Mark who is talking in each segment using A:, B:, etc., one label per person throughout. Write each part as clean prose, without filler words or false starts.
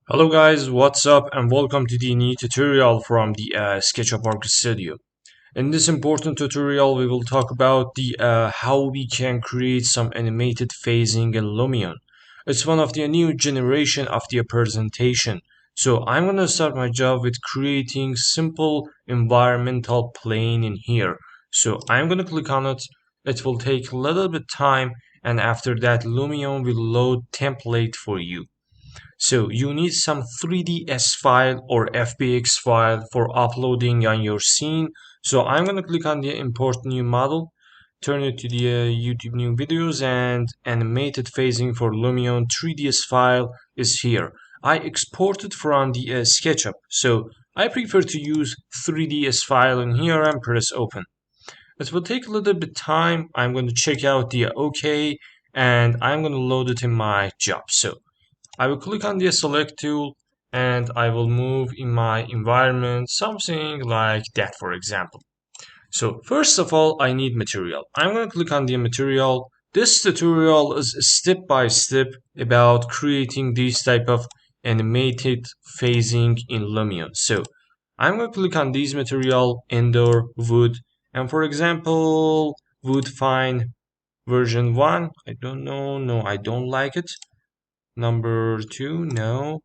A: Hello guys, what's up and welcome to the new tutorial from the SketchUp Arc Studio. In this important tutorial we will talk about the how we can create some animated phasing in Lumion. It's one of the new generation of the presentation. So I'm gonna start my job with creating simple environmental plane in here. So I'm gonna click on it. It will take a little bit time and after that Lumion will load template for you. So you need some 3ds file or FBX file for uploading on your scene. So I'm going to click on the import new model, turn it to the YouTube new videos, and animated phasing for Lumion 3ds file is here. I exported from the SketchUp, so I prefer to use 3ds file in here and press open. It will take a little bit time. I'm going to check out the OK and I'm going to load it in my job. So I will click on the select tool and I will move in my environment something like that, for example. So first of all, I need material. I'm going to click on the material. This tutorial is step by step about creating this type of animated phasing in Lumion. So I'm going to click on this material, indoor, wood, and for example, wood fine version 1. I don't know. No, I don't like it. Number 2, no,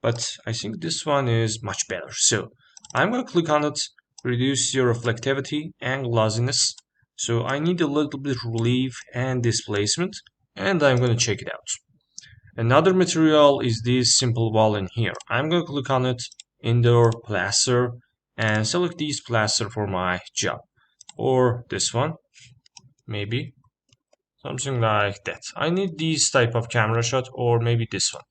A: but I think this one is much better. So I'm going to click on it, reduce your reflectivity and glossiness. So I need a little bit relief and displacement, and I'm going to check it out. Another material is this simple wall in here. I'm going to click on it, indoor plaster, and select this plaster for my job. Or this one, maybe. Something like that. I need this type of camera shot or maybe this one.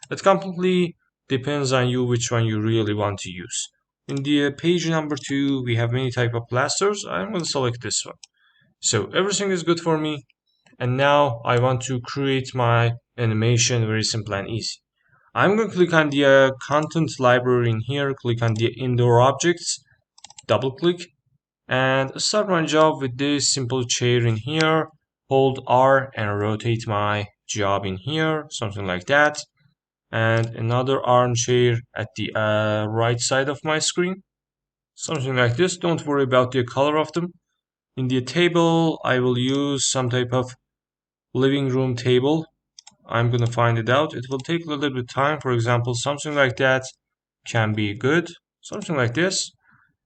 A: It completely depends on you which one you really want to use. In the page number 2, we have many type of plasters. I'm going to select this one. So everything is good for me. And now I want to create my animation very simple and easy. I'm going to click on the content library in here, click on the indoor objects, double click, and start my job with this simple chair in here. Hold R and rotate my job in here, something like that, and another armchair at the right side of my screen, something like this. Don't worry about the color of them. In the table I will use some type of living room table. I'm gonna find it out. It will take a little bit of time. For example, something like that can be good, something like this.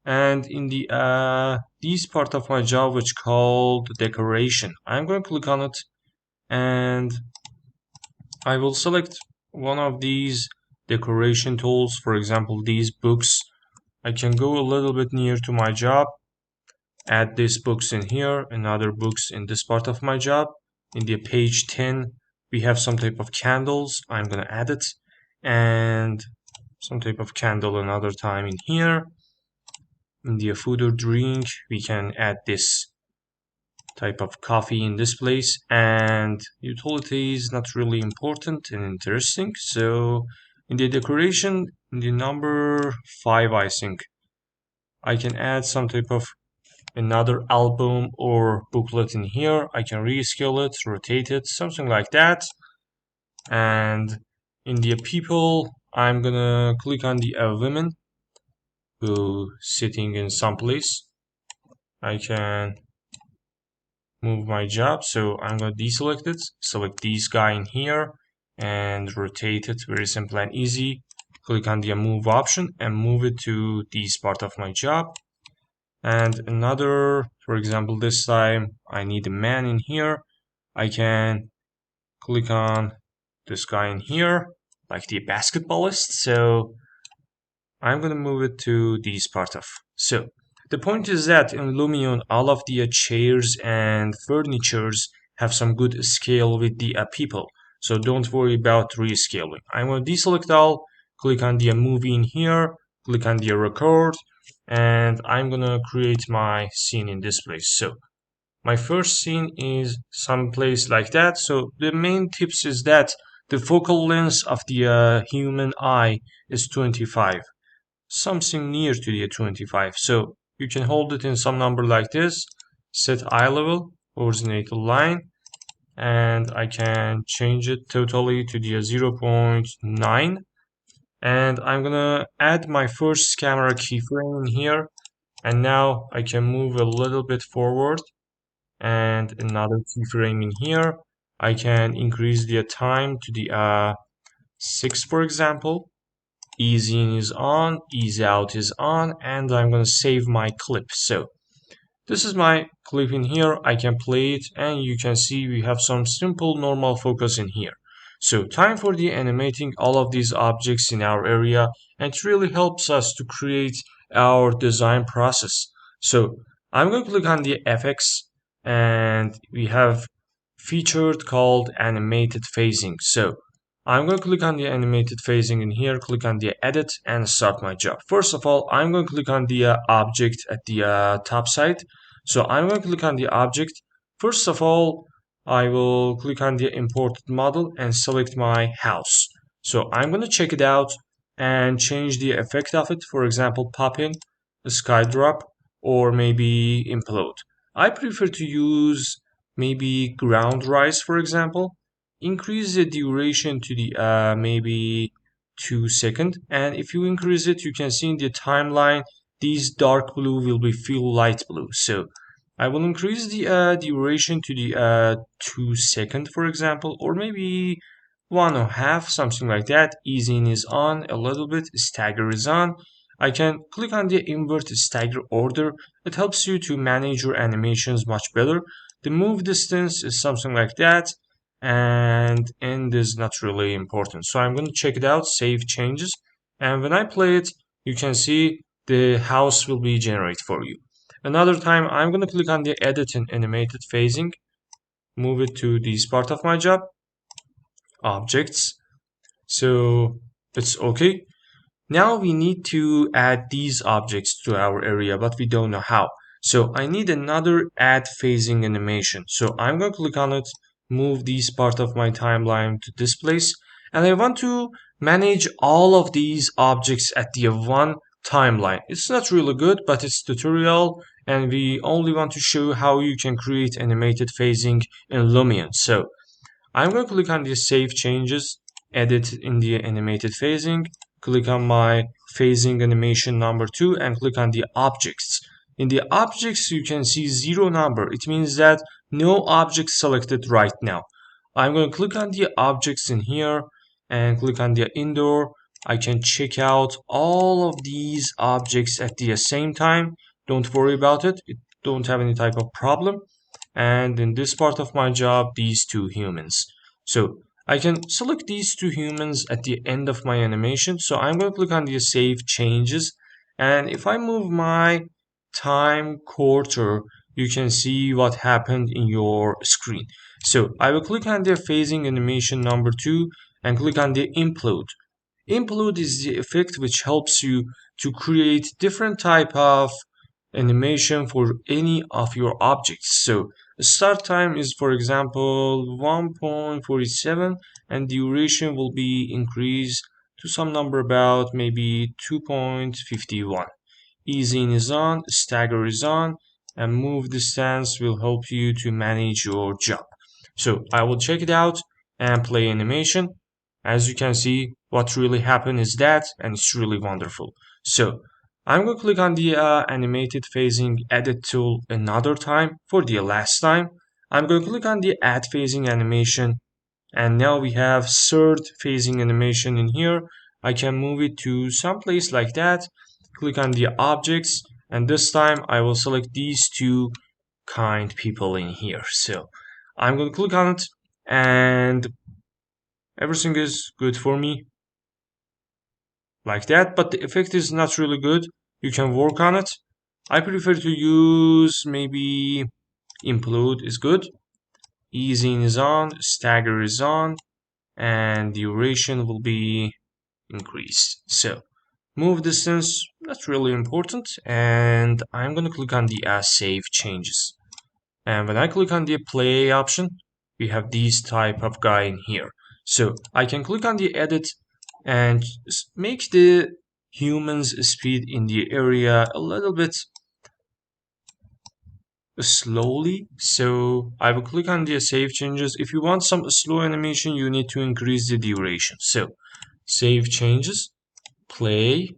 A: And in the this part of my job, which called decoration, I'm going to click on it and I will select one of these decoration tools. For example, these books. I can go a little bit near to my job, add these books in here and other books in this part of my job. In the page 10, we have some type of candles. I'm gonna add it and some type of candle another time in here. In the food or drink, we can add this type of coffee in this place, and utility is not really important and interesting. So in the decoration, in the number 5, I think I can add some type of another album or booklet in here. I can rescale it, rotate it, something like that. And in the people, I'm gonna click on the women who sitting in some place. I can move my job, so I'm gonna deselect it, select this guy in here and rotate it, very simple and easy. Click on the move option and move it to this part of my job. And another, for example, this time I need a man in here. I can click on this guy in here, like the basketballist. So I'm gonna move it to this part of. So the point is that in Lumion, all of the chairs and furnitures have some good scale with the people. So don't worry about rescaling. I'm going to deselect all, click on the movie in here, click on the record, and I'm going to create my scene in this place. So my first scene is someplace like that. So the main tips is that the focal length of the human eye is 25, something near to the 25. So you can hold it in some number like this, set eye level, horizontal line, and I can change it totally to the 0.9. And I'm gonna add my first camera keyframe in here. And now I can move a little bit forward and another keyframe in here. I can increase the time to the 6, for example. Ease in is on, ease out is on, and I'm gonna save my clip. So this is my clip in here. I can play it and you can see we have some simple normal focus in here. So time for the animating all of these objects in our area, and it really helps us to create our design process. So I'm going to click on the FX and we have featured called animated phasing. So I'm going to click on the animated phasing in here, click on the edit and start my job. First of all, I'm going to click on the object at the top side. So I'm going to click on the object. First of all, I will click on the imported model and select my house. So I'm going to check it out and change the effect of it. For example, pop in, sky drop, or maybe implode. I prefer to use maybe ground rise, for example. Increase the duration to the maybe 2 seconds, and if you increase it, you can see in the timeline these dark blue will be feel light blue. So I will increase the duration to the 2 seconds, for example, or maybe 1.5, something like that. Easing is on a little bit, stagger is on. I can click on the invert stagger order. It helps you to manage your animations much better. The move distance is something like that, and end is not really important. So I'm going to check it out, save changes, and when I play it, you can see the house will be generated for you. Another time, I'm going to click on the edit and animated phasing, move it to this part of my job, objects. So it's okay. Now we need to add these objects to our area, but we don't know how. So I need another add phasing animation. So I'm going to click on it, move this part of my timeline to this place, and I want to manage all of these objects at the one timeline. It's not really good, but it's tutorial, and we only want to show how you can create animated phasing in Lumion. So I'm going to click on the save changes, edit in the animated phasing, click on my phasing animation number 2 and click on the objects. In the objects you can see 0 number. It means that no object selected right now. I'm going to click on the objects in here and click on the indoor. I can check out all of these objects at the same time. Don't worry about it. It don't have any type of problem. And in this part of my job, these two humans. So I can select these two humans at the end of my animation. So I'm going to click on the save changes. And if I move my time quarter, you can see what happened in your screen. So I will click on the phasing animation number 2 and click on the implode. Implode is the effect which helps you to create different type of animation for any of your objects. So start time is, for example, 1.47 and duration will be increased to some number about maybe 2.51. Ease in is on, stagger is on, and move distance will help you to manage your job. So I will check it out and play animation. As you can see, what really happened is that, and it's really wonderful. So I'm going to click on the animated phasing edit tool another time for the last time. I'm going to click on the add phasing animation, and now we have third phasing animation in here. I can move it to some place like that. Click on the objects, and this time I will select these two kind people in here. So I'm going to click on it, and everything is good for me like that, but the effect is not really good. You can work on it. I prefer to use maybe implode is good, easing is on, stagger is on, and duration will be increased. So move distance, not really important, and I'm gonna click on the save changes. And when I click on the play option, we have this type of guy in here. So I can click on the edit and make the human's speed in the area a little bit slowly. So I will click on the save changes. If you want some slow animation, you need to increase the duration. So save changes, play,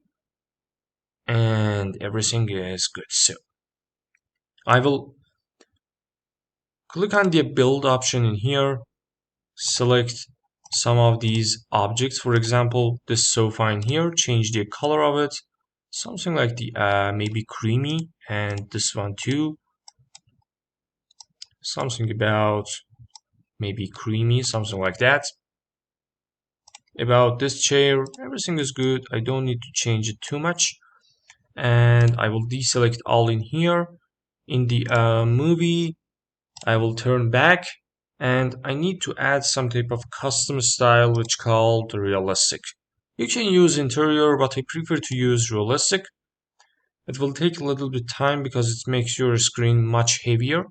A: and everything is good. So I will click on the build option in here, select some of these objects. For example, this sofa in here, change the color of it, something like the maybe creamy, and this one too, something about maybe creamy, something like that. About this chair, everything is good. I don't need to change it too much. And I will deselect all in here. In the movie, I will turn back, and I need to add some type of custom style which called realistic. You can use interior, but I prefer to use realistic. It will take a little bit time because it makes your screen much heavier.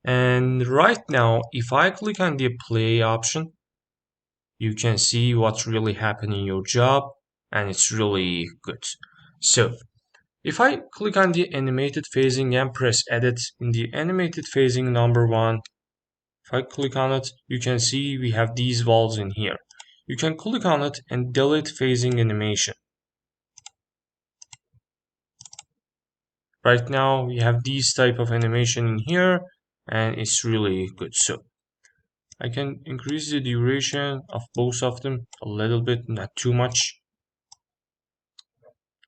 A: And right now, if I click on the play option, you can see what's really happening in your job, and it's really good. So if I click on the animated phasing and press edit in the animated phasing number 1, if I click on it, you can see we have these walls in here. You can click on it and delete phasing animation. Right now we have these type of animation in here, and it's really good. So I can increase the duration of both of them a little bit, not too much,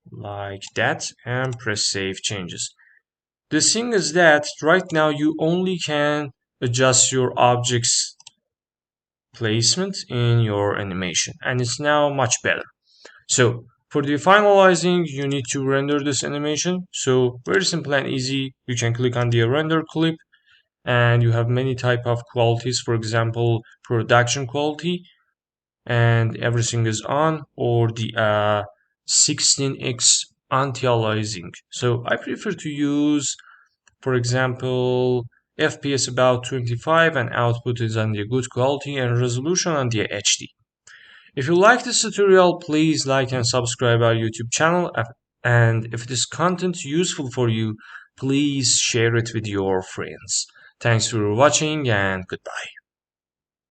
A: like that, and press save changes. The thing is that right now you only can adjust your objects placement in your animation, and it's now much better. So for the finalizing, you need to render this animation. So very simple and easy. You can click on the render clip, and you have many type of qualities. For example, production quality, and everything is on, or the 16x anti-aliasing. So I prefer to use, for example, FPS about 25, and output is on the good quality, and resolution on the HD. If you like this tutorial, please like and subscribe our YouTube channel, and if this content is useful for you, please share it with your friends. Thanks for watching, and goodbye.